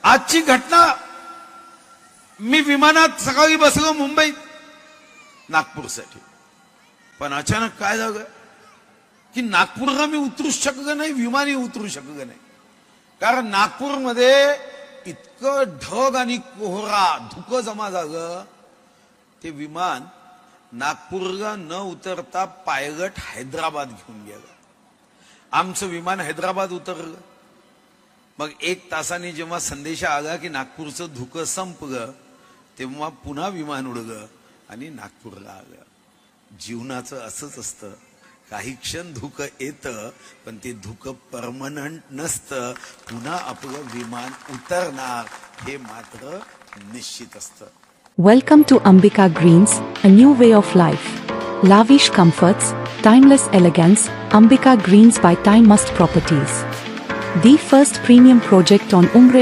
आजची घटना, मी विमानात सकाळी बसलो मुंबईत नागपूरसाठी, पण अचानक काय झालं की नागपूरला मी उतरू शकलो नाही, विमानही उतरू शकलो नाही. कारण नागपूरमध्ये इतकं ढग आणि कोहरा धुकं जमा झालं, ते विमान नागपूरला न उतरता पायलट हैदराबाद घेऊन गेलं. आमचं विमान हैदराबाद उतरलं. मग 1 तासाने जेव्हा संदेश आला की नागपूरचं धुकं संपलं, तेव्हा पुन्हा विमान उडलं आणि नागपूरला आलं. जीवनाचं असंच असतं, काही क्षण धुकं येतं, पण ते धुकं परमनंट नसतं. पुन्हा आपलं विमान उतरणार हे मात्र निश्चित असतं. Welcome to Ambika Greens, a new way of life. Lavish comforts, timeless elegance. Ambika Greens by Time Must Properties. The first premium project on Umbre